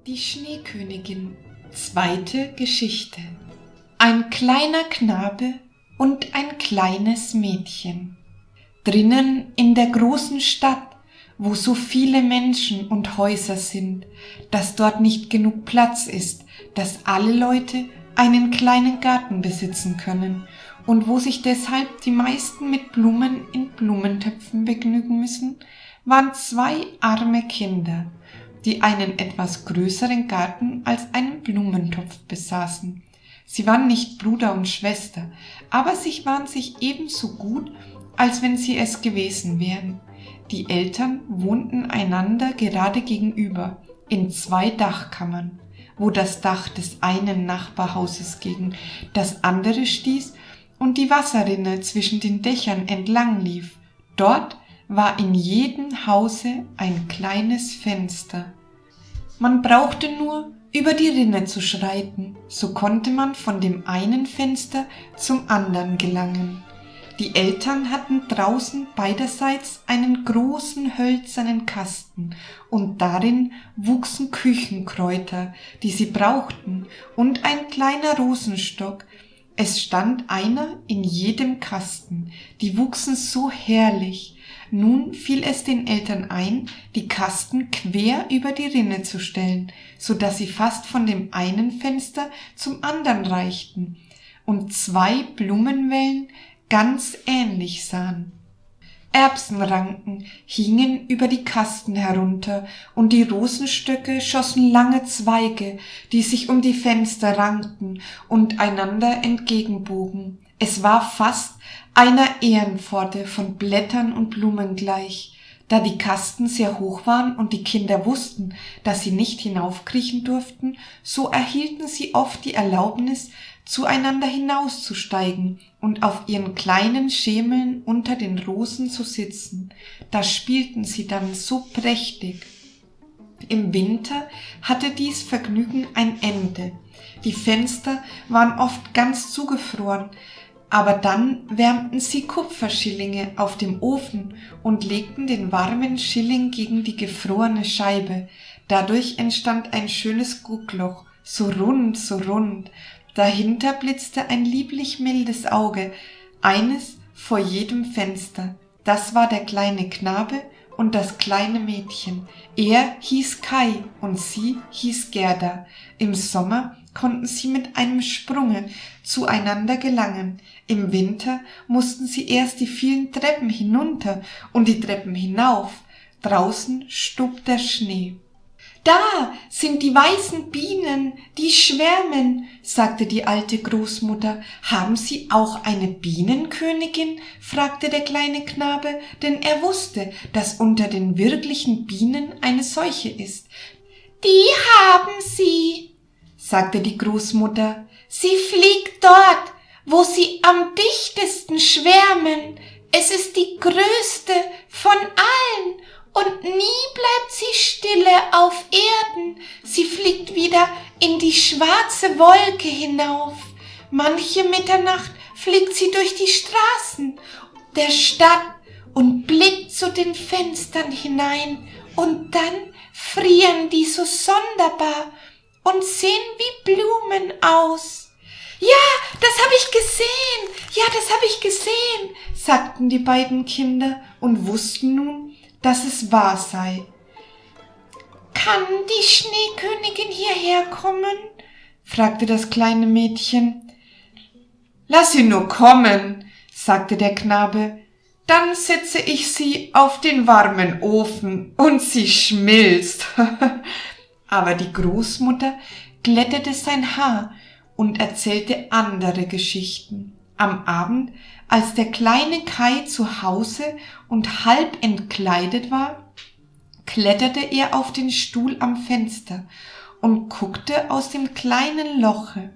Die Schneekönigin, zweite Geschichte. Ein kleiner Knabe und ein kleines Mädchen. Drinnen in der großen Stadt, wo so viele Menschen und Häuser sind, dass dort nicht genug Platz ist, dass alle Leute einen kleinen Garten besitzen können und wo sich deshalb die meisten mit Blumen in Blumentöpfen begnügen müssen, waren zwei arme Kinder, die einen etwas größeren Garten als einen Blumentopf besaßen. Sie waren nicht Bruder und Schwester, aber sie waren sich ebenso gut, als wenn sie es gewesen wären. Die Eltern wohnten einander gerade gegenüber, in zwei Dachkammern, wo das Dach des einen Nachbarhauses gegen das andere stieß und die Wasserrinne zwischen den Dächern entlang lief. Dort war in jedem Hause ein kleines Fenster. Man brauchte nur über die Rinne zu schreiten, so konnte man von dem einen Fenster zum anderen gelangen. Die Eltern hatten draußen beiderseits einen großen hölzernen Kasten und darin wuchsen Küchenkräuter, die sie brauchten, und ein kleiner Rosenstock. Es stand einer in jedem Kasten, die wuchsen so herrlich. Nun fiel es den Eltern ein, die Kasten quer über die Rinne zu stellen, so dass sie fast von dem einen Fenster zum anderen reichten und zwei Blumenwellen ganz ähnlich sahen. Erbsenranken hingen über die Kasten herunter und die Rosenstöcke schossen lange Zweige, die sich um die Fenster rankten und einander entgegenbogen. Es war fast einer Ehrenpforte von Blättern und Blumen gleich. Da die Kasten sehr hoch waren und die Kinder wussten, dass sie nicht hinaufkriechen durften, so erhielten sie oft die Erlaubnis, zueinander hinauszusteigen und auf ihren kleinen Schemeln unter den Rosen zu sitzen. Da spielten sie dann so prächtig. Im Winter hatte dies Vergnügen ein Ende. Die Fenster waren oft ganz zugefroren, aber dann wärmten sie Kupferschillinge auf dem Ofen und legten den warmen Schilling gegen die gefrorene Scheibe. Dadurch entstand ein schönes Guckloch, so rund, so rund. Dahinter blitzte ein lieblich mildes Auge, eines vor jedem Fenster. Das war der kleine Knabe und das kleine Mädchen. Er hieß Kai und sie hieß Gerda. Im Sommer konnten sie mit einem Sprunge zueinander gelangen. Im Winter mussten sie erst die vielen Treppen hinunter und die Treppen hinauf. Draußen stub der Schnee. »Da sind die weißen Bienen, die schwärmen«, sagte die alte Großmutter. »Haben Sie auch eine Bienenkönigin?« fragte der kleine Knabe, denn er wusste, dass unter den wirklichen Bienen eine solche ist. »Die haben sie«, sagte die Großmutter. »Sie fliegt dort, wo sie am dichtesten schwärmen. Es ist die größte von allen. Und nie bleibt sie stille auf Erden, sie fliegt wieder in die schwarze Wolke hinauf. Manche Mitternacht fliegt sie durch die Straßen der Stadt und blickt zu den Fenstern hinein, und dann frieren die so sonderbar und sehen wie Blumen aus.« »Ja, das habe ich gesehen, ja, das habe ich gesehen«, sagten die beiden Kinder und wussten nun, dass es wahr sei. »Kann die Schneekönigin hierher kommen?« fragte das kleine Mädchen. »Lass sie nur kommen«, sagte der Knabe, »dann setze ich sie auf den warmen Ofen und sie schmilzt.« Aber die Großmutter glättete sein Haar und erzählte andere Geschichten. Am Abend, als der kleine Kai zu Hause und halb entkleidet war, kletterte er auf den Stuhl am Fenster und guckte aus dem kleinen Loche.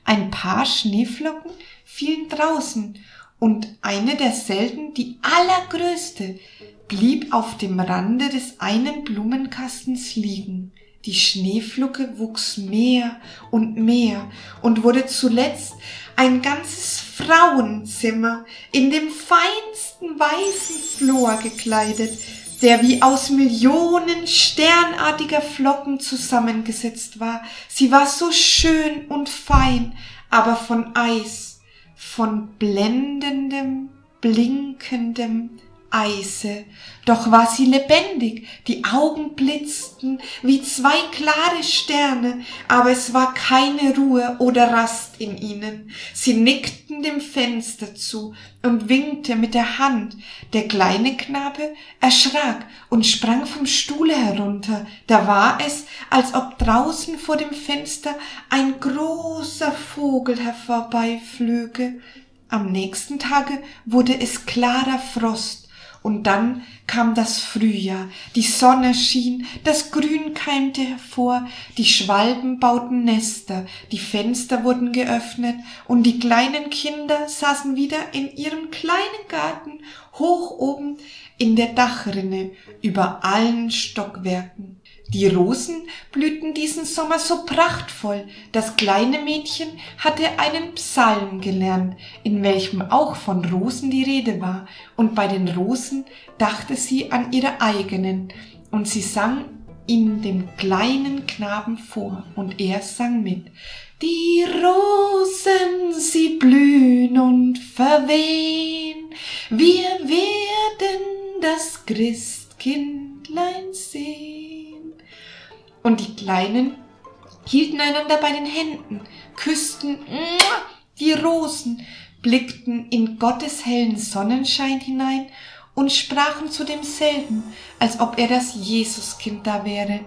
Ein paar Schneeflocken fielen draußen und eine derselben, die allergrößte, blieb auf dem Rande des einen Blumenkastens liegen. Die Schneeflocke wuchs mehr und wurde zuletzt ein ganzes Frauenzimmer in dem feinsten weißen Flor gekleidet. der wie aus Millionen sternartiger Flocken zusammengesetzt war. Sie war so schön und fein, aber von Eis, von blendendem, blinkendem Eise. Doch war sie lebendig, die Augen blitzten wie zwei klare Sterne, aber es war keine Ruhe oder Rast in ihnen. Sie nickten dem Fenster zu und winkte mit der Hand. Der kleine Knabe erschrak und sprang vom Stuhle herunter. Da war es, als ob draußen vor dem Fenster ein großer Vogel hervorbeiflöge. Am nächsten Tage wurde es klarer Frost. Und dann kam das Frühjahr, die Sonne schien, das Grün keimte hervor, die Schwalben bauten Nester, die Fenster wurden geöffnet und die kleinen Kinder saßen wieder in ihrem kleinen Garten, hoch oben in der Dachrinne, über allen Stockwerken. Die Rosen blühten diesen Sommer so prachtvoll. Das kleine Mädchen hatte einen Psalm gelernt, in welchem auch von Rosen die Rede war, und bei den Rosen dachte sie an ihre eigenen, und sie sang ihn dem kleinen Knaben vor, und er sang mit. Die Rosen, sie blühen und verwehen, wir werden das Christkindlein sehen. Und die Kleinen hielten einander bei den Händen, küssten die Rosen, blickten in Gottes hellen Sonnenschein hinein und sprachen zu demselben, als ob er das Jesuskind da wäre.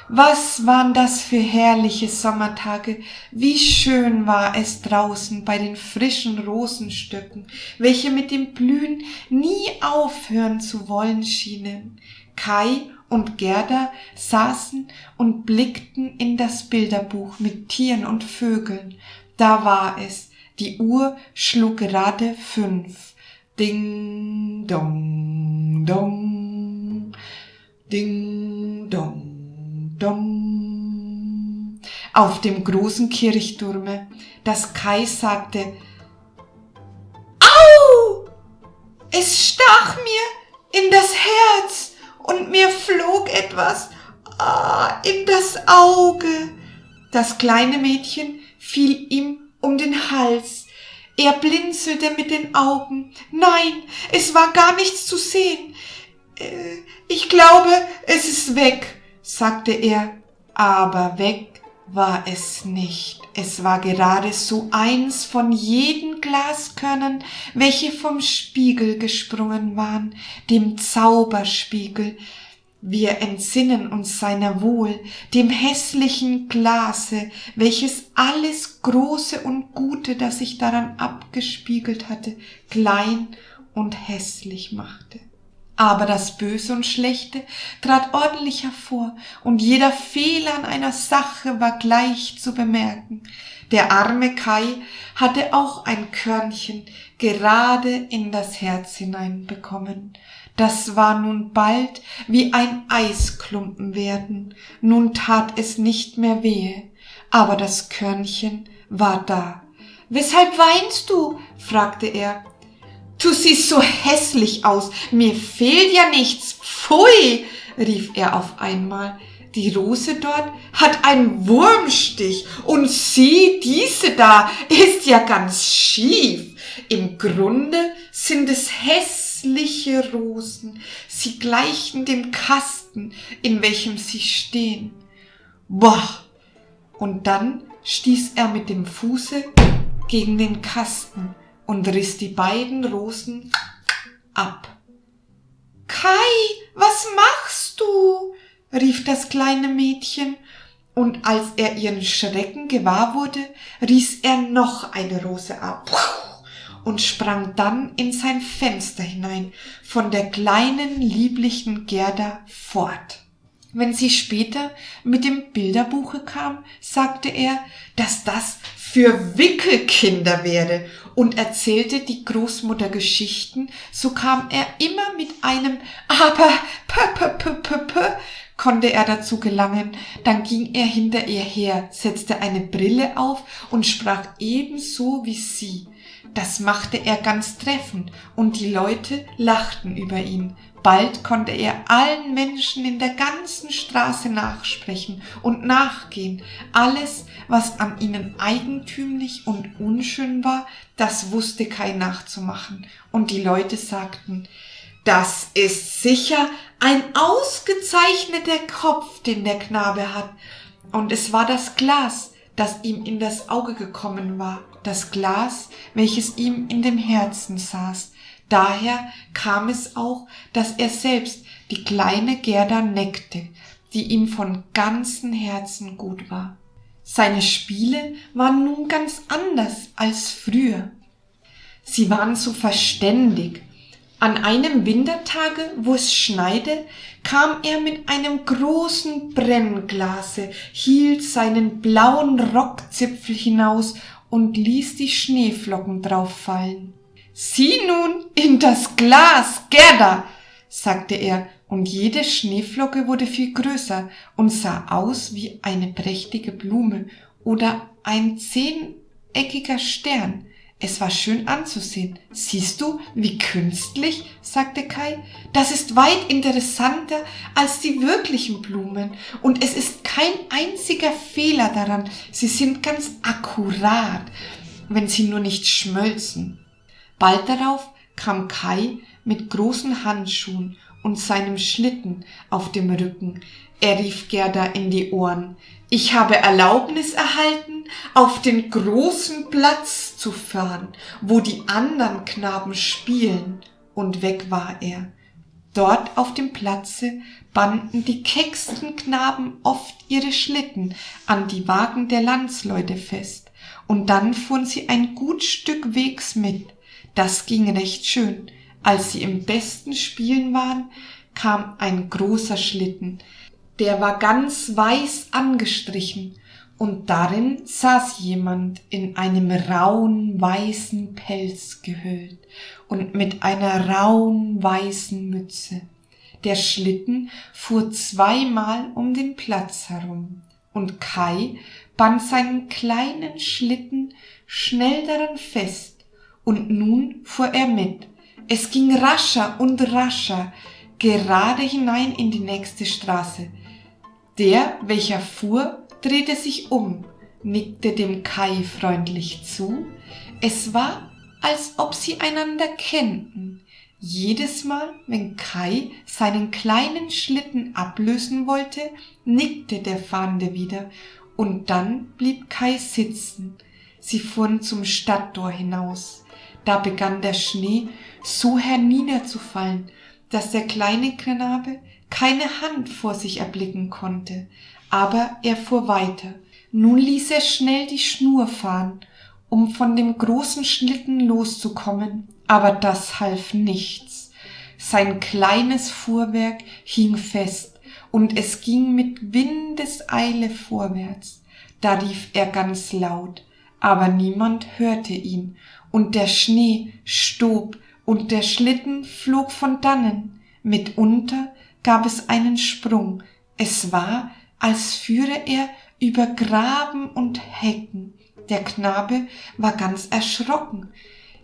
Was waren das für herrliche Sommertage, wie schön war es draußen bei den frischen Rosenstöcken, welche mit dem Blühen nie aufhören zu wollen schienen. Kai und Gerda saßen und blickten in das Bilderbuch mit Tieren und Vögeln. Da war es, die Uhr schlug gerade 5. Ding, dong, dong, ding, dong, dong. Auf dem großen Kirchturme, das Kai sagte, Au! Es stach mir in das Herz und mir flog etwas in das Auge. Das kleine Mädchen fiel ihm um den Hals. Er blinzelte mit den Augen. Nein, es war gar nichts zu sehen. Ich glaube, es ist weg, sagte er. Aber weg war es nicht. Es war gerade so eins von jeden Glaskörnern, welche vom Spiegel gesprungen waren, dem Zauberspiegel. Wir entsinnen uns seiner wohl, dem hässlichen Glase, welches alles Große und Gute, das sich daran abgespiegelt hatte, klein und hässlich machte. Aber das Böse und Schlechte trat ordentlich hervor, und jeder Fehler an einer Sache war gleich zu bemerken. Der arme Kai hatte auch ein Körnchen gerade in das Herz hineinbekommen. Das war nun bald wie ein Eisklumpen werden. Nun tat es nicht mehr wehe, aber das Körnchen war da. »Weshalb weinst du?« fragte er. »Du siehst so hässlich aus, mir fehlt ja nichts, pfui«, rief er auf einmal. »Die Rose dort hat einen Wurmstich und sieh, diese da ist ja ganz schief. Im Grunde sind es hässliche Rosen, sie gleichen dem Kasten, in welchem sie stehen. Boah!« Und dann stieß er mit dem Fuße gegen den Kasten und riss die beiden Rosen ab. »Kai, was machst du?« rief das kleine Mädchen, und als er ihren Schrecken gewahr wurde, riss er noch eine Rose ab und sprang dann in sein Fenster hinein, von der kleinen, lieblichen Gerda fort. Wenn sie später mit dem Bilderbuche kam, sagte er, dass das für Wickelkinder wäre, und erzählte die Großmutter Geschichten, so kam er immer mit einem Aber konnte er dazu gelangen. Dann ging er hinter ihr her, setzte eine Brille auf und sprach ebenso wie sie. Das machte er ganz treffend und die Leute lachten über ihn. Bald konnte er allen Menschen in der ganzen Straße nachsprechen und nachgehen. Alles, was an ihnen eigentümlich und unschön war, das wusste Kai nachzumachen. Und die Leute sagten, das ist sicher ein ausgezeichneter Kopf, den der Knabe hat. Und es war das Glas, das ihm in das Auge gekommen war, das Glas, welches ihm in dem Herzen saß. Daher kam es auch, dass er selbst die kleine Gerda neckte, die ihm von ganzem Herzen gut war. Seine Spiele waren nun ganz anders als früher. Sie waren so verständig. An einem Wintertage, wo es schneite, kam er mit einem großen Brennglas, hielt seinen blauen Rockzipfel hinaus und ließ die Schneeflocken drauf fallen. »Sieh nun in das Glas, Gerda«, sagte er, und jede Schneeflocke wurde viel größer und sah aus wie eine prächtige Blume oder ein 10-eckiger Stern. Es war schön anzusehen. »Siehst du, wie künstlich«, sagte Kai, »das ist weit interessanter als die wirklichen Blumen und es ist kein einziger Fehler daran. Sie sind ganz akkurat, wenn sie nur nicht schmölzen.« Bald darauf kam Kai mit großen Handschuhen und seinem Schlitten auf dem Rücken. Er rief Gerda in die Ohren. »Ich habe Erlaubnis erhalten, auf den großen Platz zu fahren, wo die anderen Knaben spielen.« Und weg war er. Dort auf dem Platze banden die kecksten Knaben oft ihre Schlitten an die Wagen der Landsleute fest, und dann fuhren sie ein gut Stück Wegs mit. Das ging recht schön. Als sie im besten Spielen waren, kam ein großer Schlitten. Der war ganz weiß angestrichen, und darin saß jemand in einem rauen weißen Pelz gehüllt und mit einer rauen weißen Mütze. Der Schlitten fuhr 2-mal um den Platz herum, und Kai band seinen kleinen Schlitten schnell daran fest, und nun fuhr er mit. Es ging rascher und rascher, gerade hinein in die nächste Straße. Der, welcher fuhr, drehte sich um, nickte dem Kai freundlich zu. Es war, als ob sie einander kennten. Jedes Mal, wenn Kai seinen kleinen Schlitten ablösen wollte, nickte der Fahrende wieder, und dann blieb Kai sitzen. Sie fuhren zum Stadttor hinaus. Da begann der Schnee so herniederzufallen, dass der kleine Knabe keine Hand vor sich erblicken konnte, aber er fuhr weiter. Nun ließ er schnell die Schnur fahren, um von dem großen Schlitten loszukommen, aber das half nichts. Sein kleines Fuhrwerk hing fest, und es ging mit Windeseile vorwärts. Da rief er ganz laut, aber niemand hörte ihn, und der Schnee stob, und der Schlitten flog von dannen. Mitunter gab es einen Sprung. Es war, als führe er über Graben und Hecken. Der Knabe war ganz erschrocken.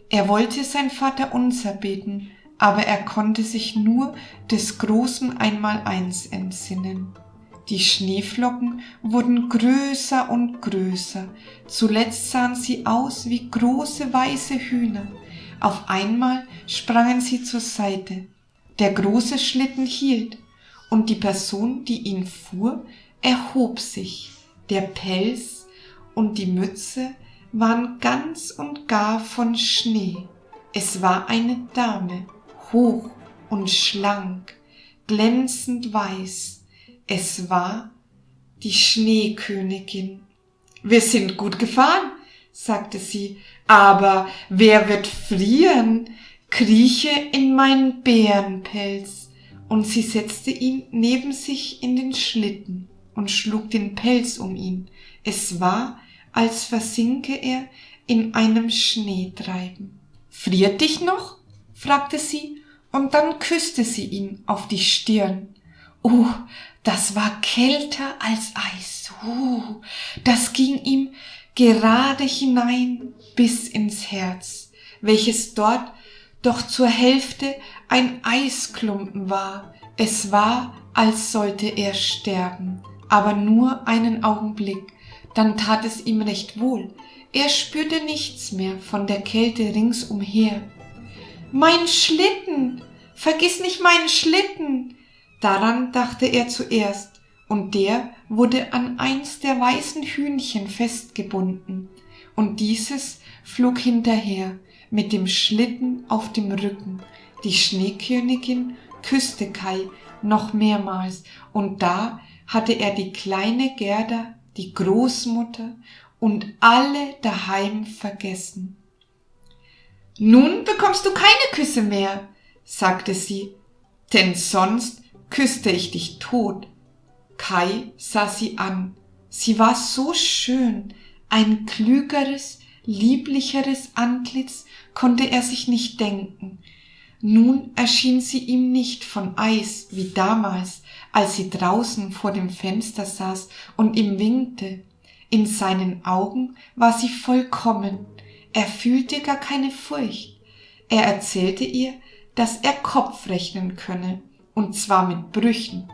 Er wollte sein Vaterunser beten, aber er konnte sich nur des großen Einmaleins entsinnen. Die Schneeflocken wurden größer und größer. Zuletzt sahen sie aus wie große weiße Hühner. Auf einmal sprangen sie zur Seite. Der große Schlitten hielt, und die Person, die ihn fuhr, erhob sich. Der Pelz und die Mütze waren ganz und gar von Schnee. Es war eine Dame, hoch und schlank, glänzend weiß. Es war die Schneekönigin. »Wir sind gut gefahren«, sagte sie, »aber wer wird frieren? Krieche in meinen Bärenpelz.« Und sie setzte ihn neben sich in den Schlitten und schlug den Pelz um ihn. Es war, als versinke er in einem Schneetreiben. »Friert dich noch?« fragte sie, und dann küsste sie ihn auf die Stirn. Oh, das war kälter als Eis. Das ging ihm gerade hinein bis ins Herz. welches dort doch zur Hälfte ein Eisklumpen war. Es war, als sollte er sterben, aber nur einen Augenblick, dann tat es ihm recht wohl. Er spürte nichts mehr von der Kälte ringsumher. »Mein Schlitten! Vergiss nicht meinen Schlitten!« Daran dachte er zuerst, und der wurde an eins der weißen Hühnchen festgebunden, und dieses flog hinterher mit dem Schlitten auf dem Rücken. Die Schneekönigin küsste Kai noch mehrmals, und da hatte er die kleine Gerda, die Großmutter und alle daheim vergessen. »Nun bekommst du keine Küsse mehr«, sagte sie, »denn sonst küsste ich dich tot.« Kai sah sie an. Sie war so schön, ein klügeres, lieblicheres Antlitz konnte er sich nicht denken. Nun erschien sie ihm nicht von Eis wie damals, als sie draußen vor dem Fenster saß und ihm winkte. In seinen Augen war sie vollkommen. Er fühlte gar keine Furcht. Er erzählte ihr, dass er Kopf rechnen könne, und zwar mit Brüchen.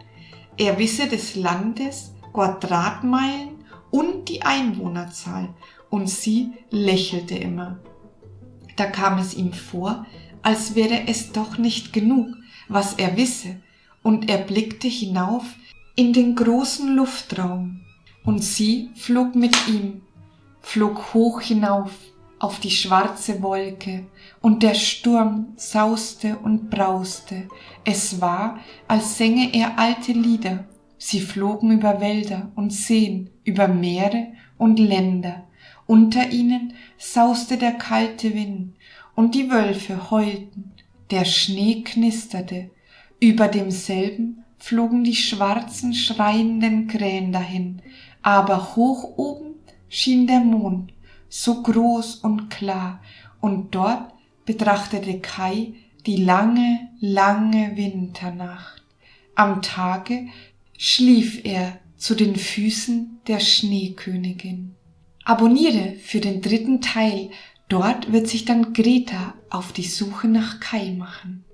Er wisse des Landes, Quadratmeilen und die Einwohnerzahl, und sie lächelte immer. Da kam es ihm vor, als wäre es doch nicht genug, was er wisse, und er blickte hinauf in den großen Luftraum, und sie flog mit ihm, flog hoch hinauf auf die schwarze Wolke, und der Sturm sauste und brauste. Es war, als sänge er alte Lieder. Sie flogen über Wälder und Seen, über Meere und Länder. Unter ihnen sauste der kalte Wind, und die Wölfe heulten, der Schnee knisterte. Über demselben flogen die schwarzen, schreienden Krähen dahin, aber hoch oben schien der Mond, so groß und klar, und dort betrachtete Kai die lange, lange Winternacht. Am Tage schlief er zu den Füßen der Schneekönigin. Abonniere für den 3. Teil, dort wird sich dann Greta auf die Suche nach Kai machen.